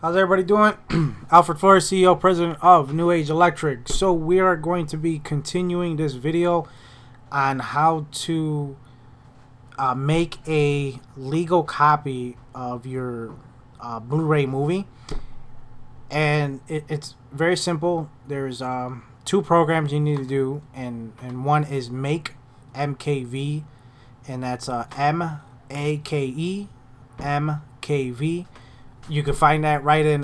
How's everybody doing? Alfred Flores, CEO, President of New Age Electric. So we are going to be continuing this video on how to make a legal copy of your Blu-ray movie. And it's very simple. There's two programs you need to do, and one is Make MKV, and that's MAKE You can find that right in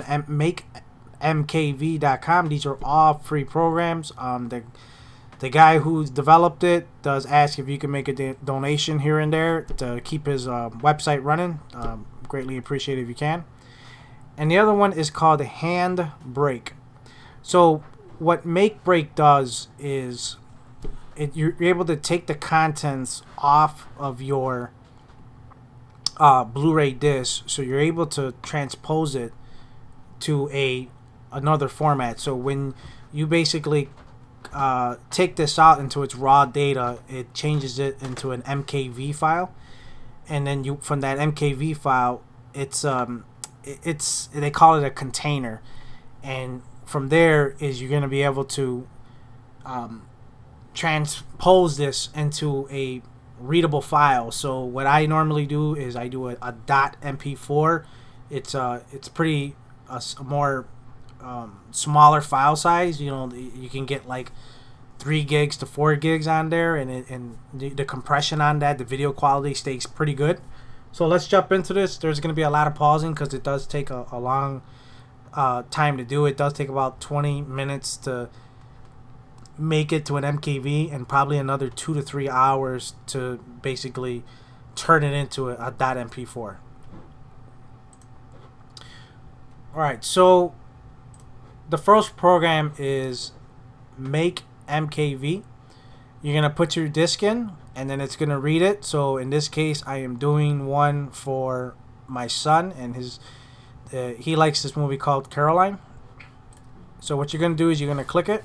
makemkv.com. These are all free programs. The guy who's developed it does ask if you can make a donation here and there to keep his website running. Greatly appreciate it if you can. And the other one is called Handbrake. So what Make Break does is you're able to take the contents off of your Blu-ray disc, so you're able to transpose it to another format. So when you basically take this out into its raw data, it changes it into an MKV file, and then you from that MKV file, it's they call it a container, and from there is you're going to be able to transpose this into a readable file. So what I normally do is I do a .mp4. It's pretty a more smaller file size. You know, you can get like 3 gigs to 4 gigs on there, and the compression on that, the video quality stays pretty good. So let's jump into this. There's going to be a lot of pausing because it does take a long time to do. It does take about 20 minutes to make it to an MKV, and probably another 2 to 3 hours to basically turn it into a .mp4. Alright, so the first program is Make MKV. You're going to put your disc in, and then it's going to read it. So in this case, I am doing one for my son, and he likes this movie called Caroline. So what you're going to do is you're going to click it,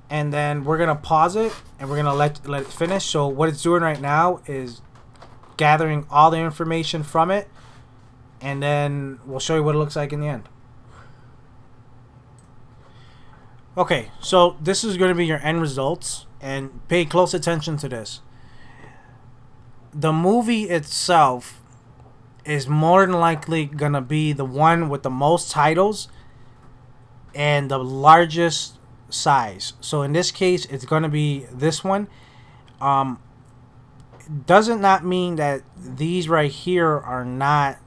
and then we're gonna pause it, and we're gonna let it finish. So what it's doing right now is gathering all the information from it, and then we'll show you what it looks like in the end. Okay, so this is gonna be your end results, and pay close attention to this. The movie itself is more than likely gonna be the one with the most titles and the largest size. So in this case, it's going to be this one. Doesn't not mean that these right here are not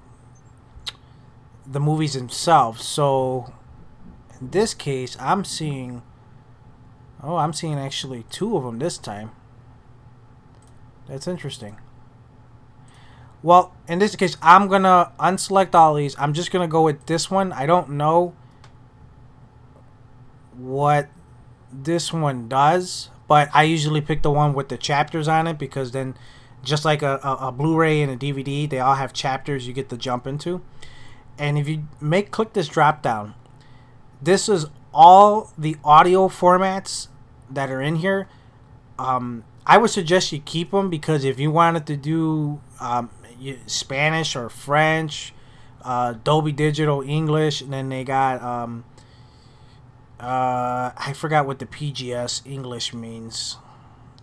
the movies themselves. So in this case, I'm seeing actually 2 of them this time. That's interesting. Well, in this case, I'm gonna unselect all these. I'm just gonna go with this one. I don't know what this one does, but I usually pick the one with the chapters on it, because then, just like a Blu-ray and a DVD, they all have chapters you get to jump into. And if you click this drop down, this is all the audio formats that are in here. I would suggest you keep them, because if you wanted to do Spanish or French, Dolby Digital English, and then they got I forgot what the PGS English means.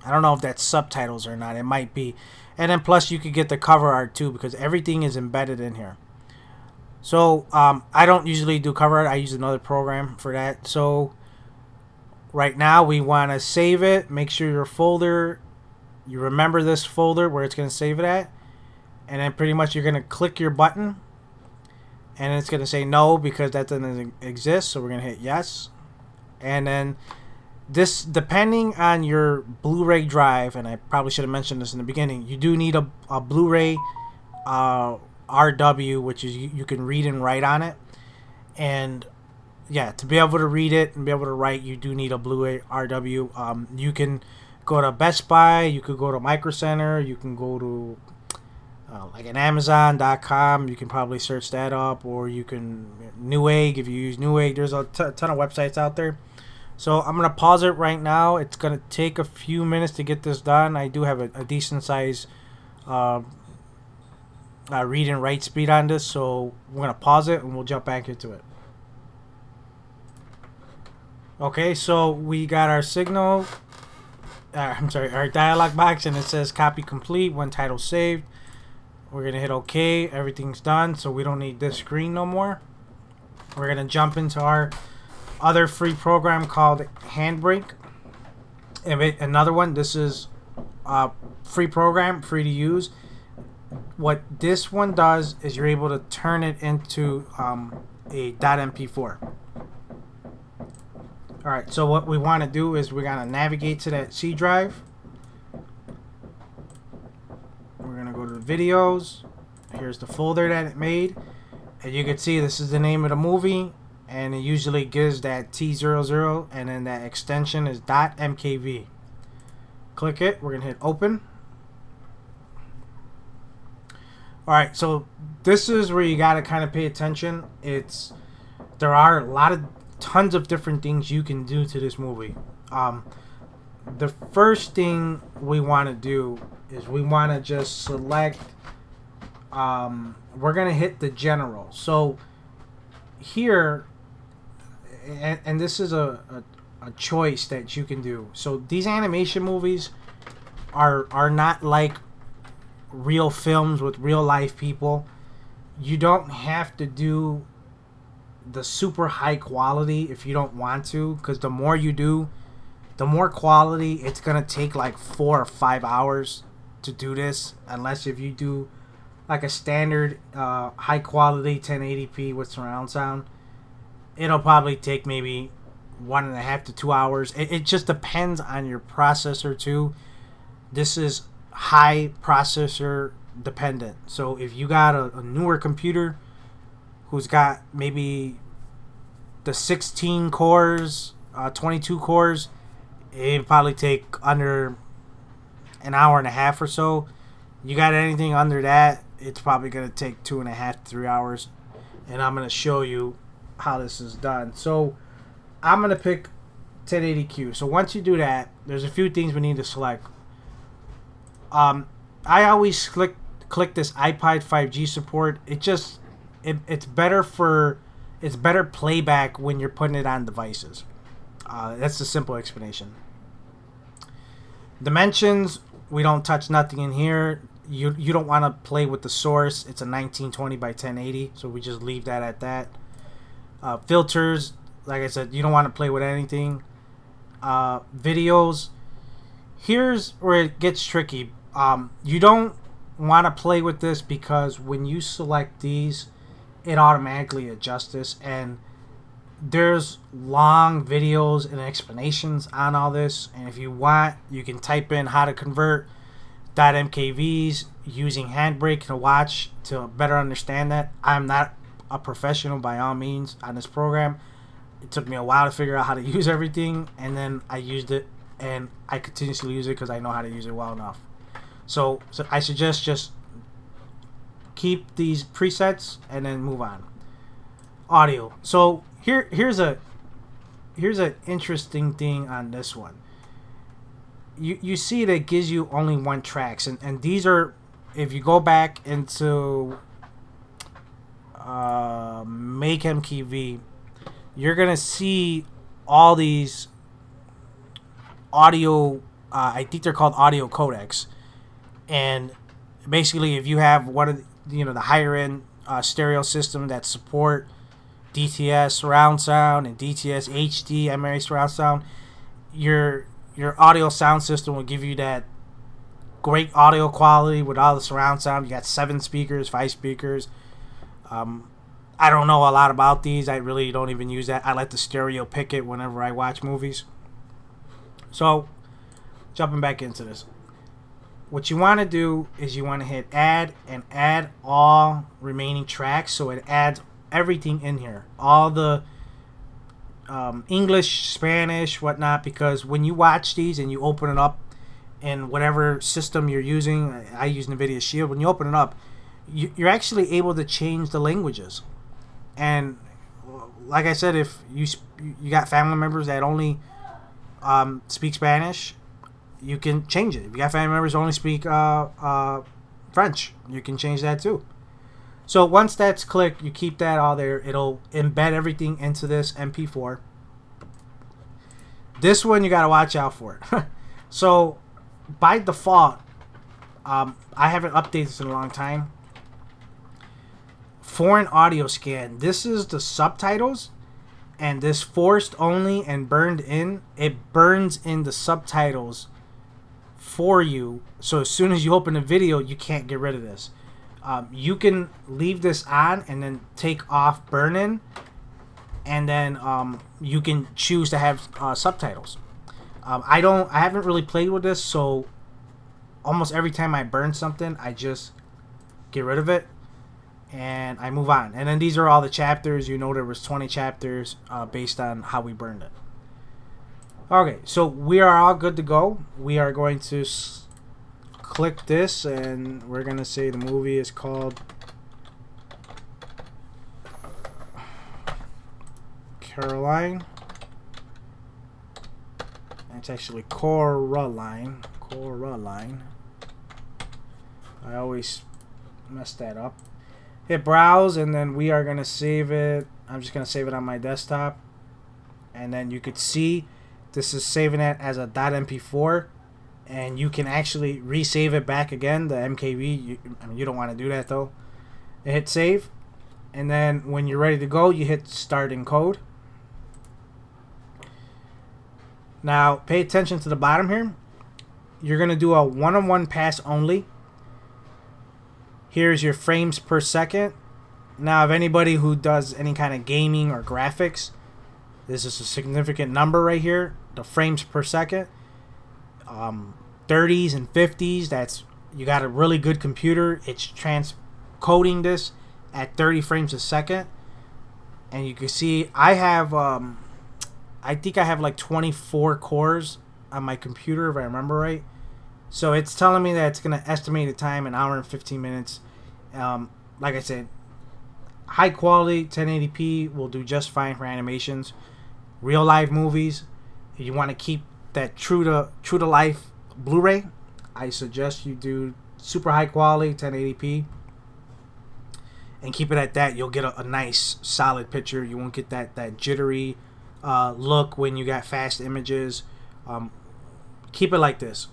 I don't know if that's subtitles or not. It might be. And then plus you could get the cover art too, because everything is embedded in here. So I don't usually do cover art. I use another program for that. So right now we want to save it. Make sure your folder, you remember this folder where it's going to save it at. And then pretty much you're going to click your button, and it's going to say no because that doesn't exist. So we're going to hit yes. And then this, depending on your Blu-ray drive, and I probably should have mentioned this in the beginning, you do need a Blu-ray RW, which is you can read and write on it. And yeah, to be able to read it and be able to write, you do need a Blu-ray RW. You can go to Best Buy, you could go to Micro Center, you can go to like an Amazon.com. You can probably search that up, or you can Newegg if you use Newegg. There's a ton of websites out there. So I'm going to pause it right now. It's going to take a few minutes to get this done. I do have a decent size read and write speed on this, so we're going to pause it and we'll jump back into it. Okay, so we got our signal, our dialog box, and it says copy complete, one title saved. We're going to hit OK, everything's done, so we don't need this screen no more. We're going to jump into our other free program called Handbrake. And another one, this is a free program, free to use. What this one does is you're able to turn it into a .mp4. Alright, so what we want to do is we're going to navigate to that C drive. We're going to go to the videos. Here's the folder that it made. And you can see this is the name of the movie. And it usually gives that T00, and then that extension is .mkv. Click it. We're going to hit open. Alright, so this is where you got to kind of pay attention. There are tons of different things you can do to this movie. The first thing we want to do is we want to just select, we're going to hit the general. So here, and this is a choice that you can do. So these animation movies are not like real films with real life people. You don't have to do the super high quality if you don't want to, because the more you do, the more quality. It's gonna take like 4 or 5 hours to do this, unless if you do like a standard high quality 1080p with surround sound. It'll probably take maybe 1.5 to 2 hours. It just depends on your processor too. This is high processor dependent. So if you got a newer computer who's got maybe the 16 cores, 22 cores, it'd probably take under an hour and a half or so. You got anything under that, it's probably going to take 2.5 to 3 hours. And I'm going to show you how this is done. So I'm going to pick 1080Q. So once you do that, there's a few things we need to select. I always click this iPod 5G support. It's better playback when you're putting it on devices. That's the simple explanation. Dimensions, we don't touch nothing in here. You don't want to play with the source. It's a 1920 by 1080, so we just leave that at that. Filters, like I said, you don't want to play with anything. Videos, here's where it gets tricky. You don't want to play with this because when you select these, it automatically adjusts this, and there's long videos and explanations on all this. And if you want, you can type in how to convert .mkvs using Handbrake to watch to better understand that. I'm not a professional by all means on this program. It took me a while to figure out how to use everything, and then I used it, and I continuously use it because I know how to use it well enough. So I suggest just keep these presets and then move on. Audio. So here's an interesting thing on this one. You see that it gives you only one tracks, and these are, if you go back into Make MKV, you're gonna see all these audio. I think they're called audio codecs. And basically, if you have one of the higher end stereo system that support DTS surround sound and DTS HD MRA surround sound, your audio sound system will give you that great audio quality with all the surround sound. You got 7 speakers, 5 speakers. I don't know a lot about these. I really don't even use that. I let the stereo pick it whenever I watch movies. So, jumping back into this. What you want to do is you want to hit add and add all remaining tracks, so it adds everything in here, all the English, Spanish, whatnot, because when you watch these and you open it up in whatever system you're using, I use NVIDIA Shield, when you open it up, you're actually able to change the languages. And like I said, if you got family members that only speak Spanish, you can change it. If you got family members who only speak French, you can change that too. So once that's clicked, you keep that all there. It'll embed everything into this MP4. This one you gotta watch out for. So by default, I haven't updated this in a long time. Foreign audio scan. This is the subtitles, and this forced only and burned in. It burns in the subtitles for you. So as soon as you open the video, you can't get rid of this. You can leave this on and then take off burn in, and then you can choose to have subtitles. I haven't really played with this, so almost every time I burn something, I just get rid of it and I move on. And then these are all the chapters. You know, there was 20 chapters based on how we burned it. Okay, so we are all good to go. We are going to click this, and we're going to say the movie is called Caroline. It's actually Coraline. Coraline. I always mess that up. Hit browse, and then we are going to save it. I'm just going to save it on my desktop. And then you could see this is saving it as a .mp4. And you can actually resave it back again, the MKV. You don't want to do that though. Hit save. And then when you're ready to go, you hit start encode. Now, pay attention to the bottom here. You're going to do a one-on-one pass only. Here's your frames per second. Now, if anybody who does any kind of gaming or graphics, this is a significant number right here. The frames per second. 30s and 50s. That's, you got a really good computer. It's transcoding this at 30 frames a second. And you can see I have... I think I have like 24 cores on my computer, if I remember right. So it's telling me that it's going to estimate the time 1 hour and 15 minutes. Like I said, high quality 1080p will do just fine for animations. Real life movies, if you want to keep that true to life Blu-ray, I suggest you do super high quality 1080p and keep it at that. You'll get a nice solid picture. You won't get that jittery look when you got fast images. Keep it like this.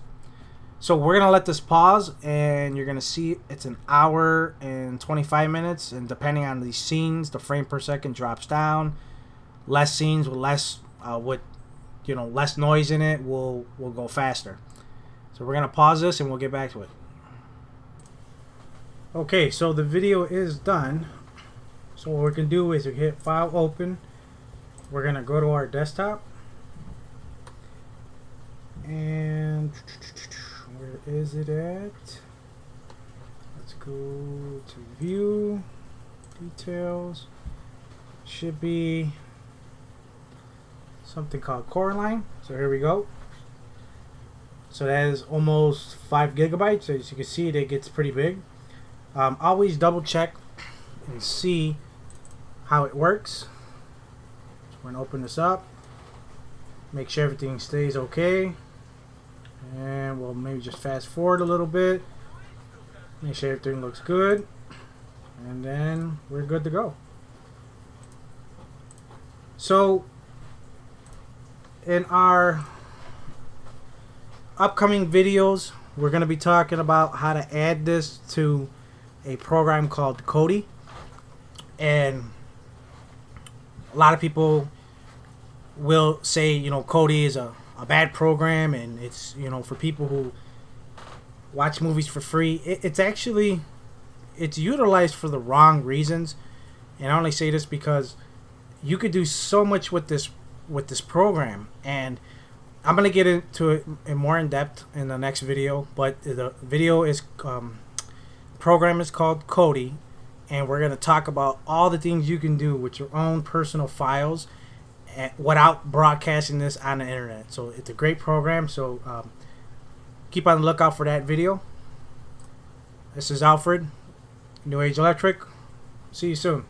So we're gonna let this pause, and you're gonna see it's 1 hour and 25 minutes, and depending on these scenes, the frame per second drops down. Less scenes with less less noise in it will go faster. So we're gonna pause this and we'll get back to it. Okay, so the video is done. So what we can do is we hit file open. We're gonna go to our desktop, and where is it at? Let's go to view details. Should be something called Coraline. So here we go. So that is almost 5 gigabytes. So as you can see, it gets pretty big. Always double check and see how it works. We're gonna open this up, make sure everything stays okay, and we'll maybe just fast forward a little bit, make sure everything looks good, and then we're good to go. So in our upcoming videos, we're going to be talking about how to add this to a program called Kodi. And a lot of people will say, Kodi is a bad program, and it's, for people who watch movies for free. It's actually, it's utilized for the wrong reasons. And I only say this because you could do so much with this program, and I'm going to get into it more in depth in the next video. But the video is program is called Kodi, and we're going to talk about all the things you can do with your own personal files without broadcasting this on the internet. So it's a great program. So keep on the lookout for that video. This is Alfred, New Age Electric. See you soon.